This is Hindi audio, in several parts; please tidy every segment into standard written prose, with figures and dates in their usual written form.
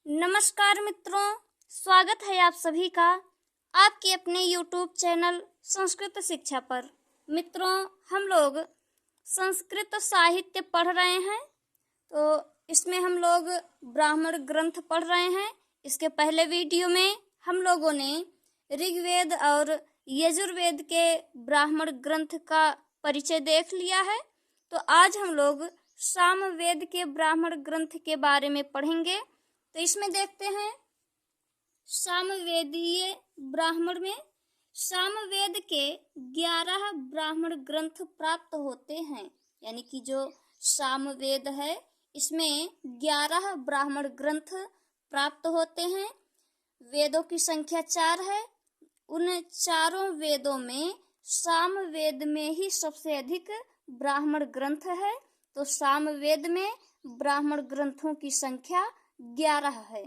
नमस्कार मित्रों, स्वागत है आप सभी का आपके अपने YouTube चैनल संस्कृत शिक्षा पर। मित्रों, हम लोग संस्कृत साहित्य पढ़ रहे हैं, तो इसमें हम लोग ब्राह्मण ग्रंथ पढ़ रहे हैं। इसके पहले वीडियो में हम लोगों ने ऋग्वेद और यजुर्वेद के ब्राह्मण ग्रंथ का परिचय देख लिया है। तो आज हम लोग सामवेद के ब्राह्मण ग्रंथ के बारे में पढ़ेंगे। तो इसमें देखते हैं, सामवेदीय ब्राह्मण में सामवेद के 11 ब्राह्मण ग्रंथ प्राप्त होते हैं। यानी कि जो सामवेद है इसमें 11 ब्राह्मण ग्रंथ प्राप्त होते हैं। वेदों की संख्या 4 है। उन चारों वेदों में सामवेद में ही सबसे अधिक ब्राह्मण ग्रंथ है। तो सामवेद में ब्राह्मण ग्रंथों की संख्या 11 है।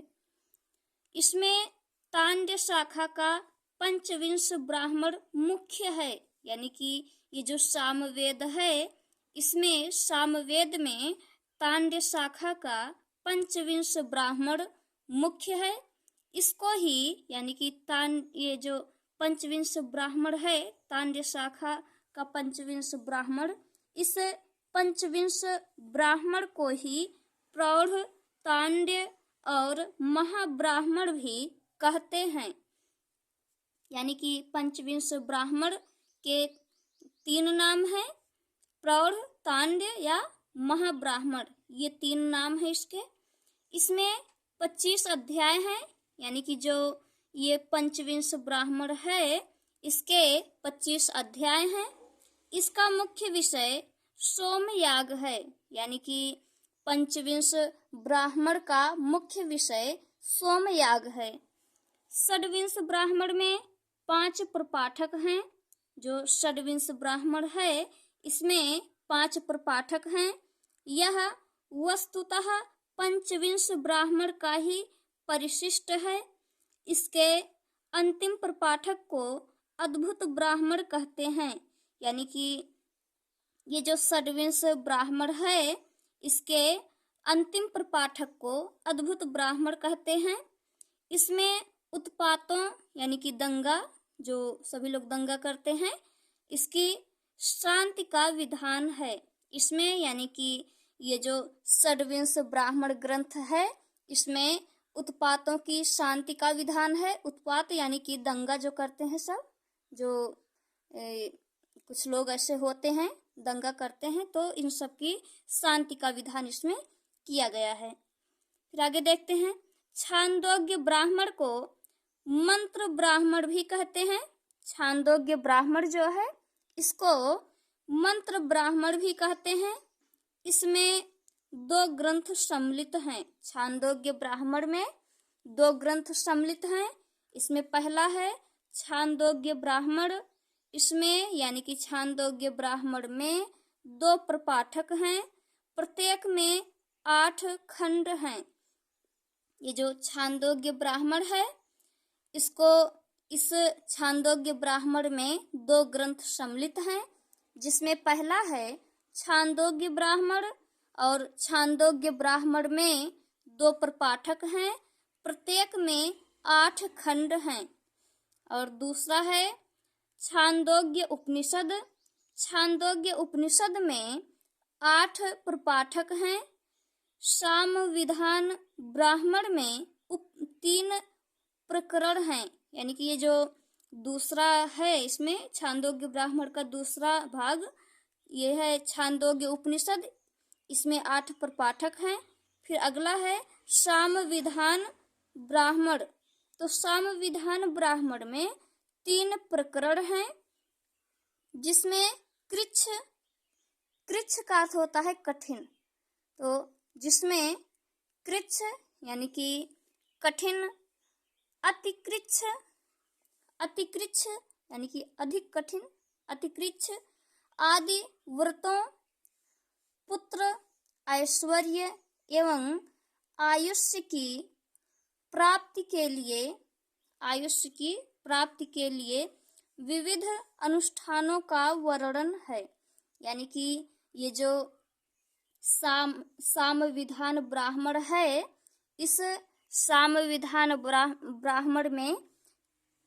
इसमें तांड्य शाखा का पंचविंश ब्राह्मण मुख्य है। यानी कि ये जो सामवेद है इसमें सामवेद में तांड्य शाखा का पंचविंश ब्राह्मण मुख्य है। इसको ही यानी कि ये जो पंचविंश ब्राह्मण है, तांड्य शाखा का पंचविंश ब्राह्मण, इस पंचविंश ब्राह्मण को ही प्रौढ़, तांड्य और महाब्राह्मण भी कहते हैं। यानी कि पंचविंश ब्राह्मण के 3 नाम हैं, प्रौढ़, तांड्य या महाब्राह्मण, ये 3 नाम है इसके। इसमें 25 अध्याय हैं। यानी कि जो ये पंचविंश ब्राह्मण है इसके 25 अध्याय हैं। इसका मुख्य विषय सोमयाग है। यानी कि पंचविंश ब्राह्मण का मुख्य विषय सोमयाग है। षड्विंश ब्राह्मण में 5 प्रपाठक हैं। जो षड्विंश ब्राह्मण है इसमें 5 प्रपाठक हैं। यह वस्तुतः पंचविंश ब्राह्मण का ही परिशिष्ट है। इसके अंतिम प्रपाठक को अद्भुत ब्राह्मण कहते हैं। यानी कि ये जो षड्विंश ब्राह्मण है इसके अंतिम प्रपाठक को अद्भुत ब्राह्मण कहते हैं। इसमें उत्पातों यानी कि दंगा, जो सभी लोग दंगा करते हैं, इसकी शांति का विधान है इसमें। यानी कि ये जो षड्विंश ब्राह्मण ग्रंथ है इसमें उत्पातों की शांति का विधान है। उत्पात यानी कि दंगा जो करते हैं सब, जो कुछ लोग ऐसे होते हैं दंगा करते हैं, तो इन सब की शांति का विधान इसमें किया गया है। फिर आगे देखते हैं, छांदोग्य ब्राह्मण को मंत्र ब्राह्मण भी कहते हैं। छांदोग्य ब्राह्मण जो है इसको मंत्र ब्राह्मण भी कहते हैं। इसमें 2 ग्रंथ सम्मिलित हैं। छांदोग्य ब्राह्मण में 2 ग्रंथ सम्मिलित हैं। इसमें पहला है छांदोग्य ब्राह्मण। इसमें यानी कि छांदोग्य ब्राह्मण में 2 प्रपाठक हैं। प्रत्येक में 8 खंड हैं। ये जो छांदोग्य ब्राह्मण है इस छांदोग्य ब्राह्मण में 2 ग्रंथ सम्मिलित हैं। जिसमें पहला है छांदोग्य ब्राह्मण, और छांदोग्य ब्राह्मण में 2 प्रपाठक हैं। प्रत्येक में 8 खंड हैं। और दूसरा है छांदोग्य उपनिषद। छांदोग्य उपनिषद में 8 प्रपाठक हैं। सामविधान ब्राह्मण में 3 प्रकरण हैं। यानी कि ये जो दूसरा है इसमें छांदोग्य ब्राह्मण का दूसरा भाग ये है छांदोग्य उपनिषद। इसमें 8 प्रपाठक हैं। फिर अगला है सामविधान ब्राह्मण। तो सामविधान ब्राह्मण में 3 प्रकरण हैं। जिसमें कृच्छ का अर्थ होता है कठिन। तो जिसमें कृच्छ यानी कि कठिन, अतिकृच्छ यानी कि अधिक कठिन, अतिकृच्छ आदि व्रतों, पुत्र, ऐश्वर्य एवं आयुष्य की प्राप्ति के लिए विविध अनुष्ठानों का वर्णन है। यानी कि ये जो सामविधान ब्राह्मण है इस सामविधान ब्राह्मण में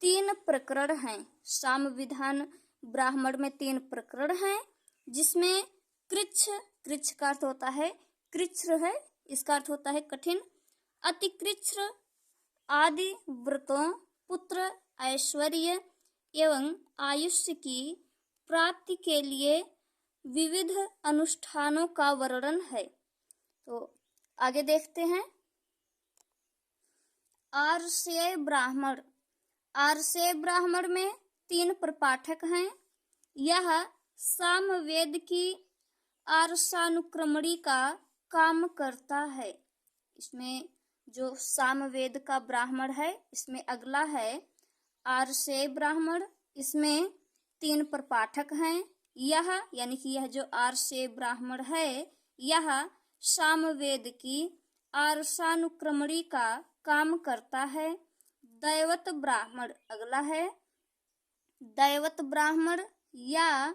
3 प्रकरण हैं। सामविधान ब्राह्मण में 3 प्रकरण हैं, जिसमें कृच्छ का अर्थ होता है कृच्छ्र है, इसका अर्थ होता है कठिन। अतिकृच्छ्र आदि व्रतों, पुत्र, ऐश्वर्य एवं आयुष्य की प्राप्ति के लिए विविध अनुष्ठानों का वर्णन है। तो आगे देखते हैं। आर्षेय ब्राह्मण। आर्षेय ब्राह्मण में 3 प्रपाठक हैं। यह सामवेद की आर्षानुक्रमणी का काम करता है। इसमें जो सामवेद का ब्राह्मण है, इसमें अगला है आर्षेय ब्राह्मण। इसमें 3 प्रपाठक हैं। यह यानी कि यह जो आर्षेय ब्राह्मण है, यह सामवेद की आर्षानुक्रमणी का काम करता है। दैवत ब्राह्मण अगला है। दैवत ब्राह्मण या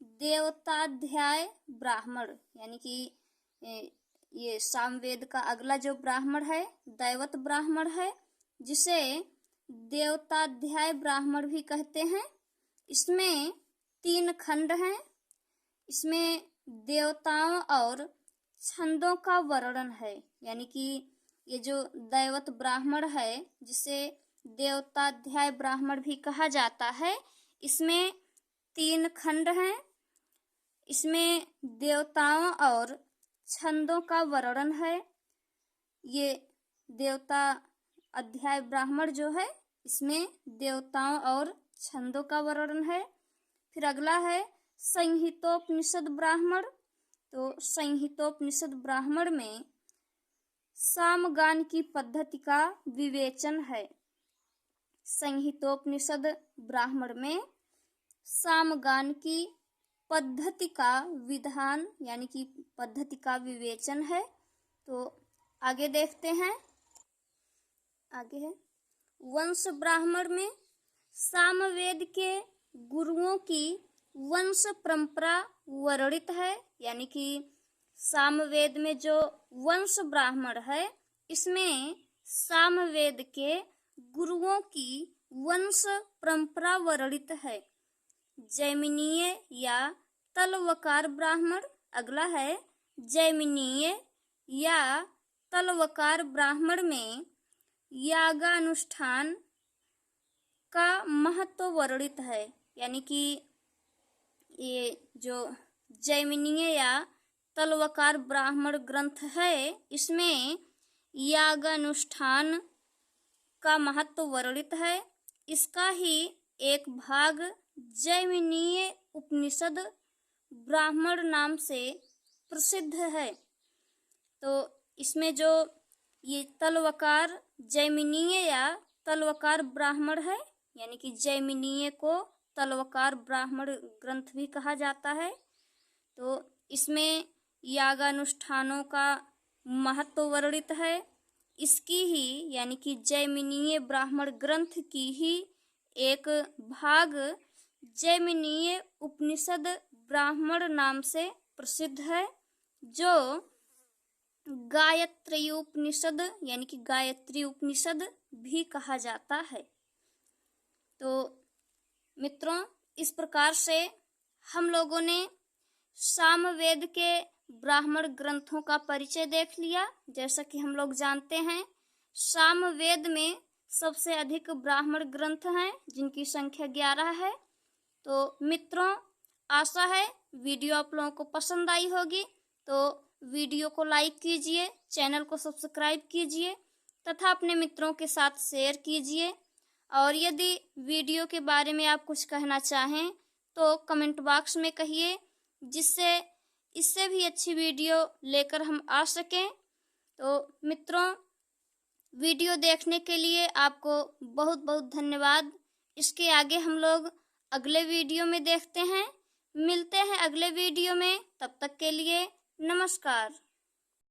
देवताध्याय ब्राह्मण, यानी कि ये सामवेद का अगला जो ब्राह्मण है दैवत ब्राह्मण है, जिसे देवताध्याय ब्राह्मण भी कहते हैं। इसमें 3 खंड हैं। इसमें देवताओं और छंदों का वर्णन है, यानी कि ये जो दैवत ब्राह्मण है, जिसे देवताध्याय ब्राह्मण भी कहा जाता है, इसमें 3 खंड हैं। इसमें देवताओं और छंदों का वर्णन है। ये देवता अध्याय ब्राह्मण जो है, इसमें देवताओं और छंदों का वर्णन है। फिर अगला है संहितोपनिषद ब्राह्मण। तो संहितोपनिषद ब्राह्मण में सामगान की पद्धति का विवेचन है। संहितोपनिषद ब्राह्मण में सामगान की पद्धति का विधान यानी कि पद्धति का विवेचन है। तो आगे देखते हैं। आगे है वंश ब्राह्मण में सामवेद के गुरुओं की वंश परंपरा वर्णित है, यानी कि सामवेद में जो वंश ब्राह्मण है, इसमें सामवेद के गुरुओं की वंश परंपरा वर्णित है। जैमिनीय या तलवकार ब्राह्मण अगला है। जैमिनीय या तलवकार ब्राह्मण में यागानुष्ठान का महत्व वर्णित है, यानी कि ये जो जैमिनीय या तलवकार ब्राह्मण ग्रंथ है, इसमें यागानुष्ठान का महत्व वर्णित है। इसका ही एक भाग जैमिनीय उपनिषद ब्राह्मण नाम से प्रसिद्ध है। तो इसमें जो ये तलवकार जैमिनीय या तलवकार ब्राह्मण है, यानी कि जैमिनीय को तलवकार ब्राह्मण ग्रंथ भी कहा जाता है। तो इसमें यागानुष्ठानों का महत्व वर्णित है। इसकी ही यानी कि जैमिनीय ब्राह्मण ग्रंथ की ही एक भाग जैमिनीय उपनिषद ब्राह्मण नाम से प्रसिद्ध है, जो गायत्री उपनिषद यानी कि गायत्री उपनिषद भी कहा जाता है। तो मित्रों, इस प्रकार से हम लोगों ने सामवेद के ब्राह्मण ग्रंथों का परिचय देख लिया। जैसा कि हम लोग जानते हैं, सामवेद में सबसे अधिक ब्राह्मण ग्रंथ हैं, जिनकी संख्या 11 है। तो मित्रों, आशा है वीडियो आप लोगों को पसंद आई होगी। तो वीडियो को लाइक कीजिए, चैनल को सब्सक्राइब कीजिए तथा अपने मित्रों के साथ शेयर कीजिए। और यदि वीडियो के बारे में आप कुछ कहना चाहें तो कमेंट बॉक्स में कहिए, जिससे इससे भी अच्छी वीडियो लेकर हम आ सकें। तो मित्रों, वीडियो देखने के लिए आपको बहुत बहुत धन्यवाद। इसके आगे हम लोग अगले वीडियो में देखते हैं। मिलते हैं अगले वीडियो में, तब तक के लिए नमस्कार।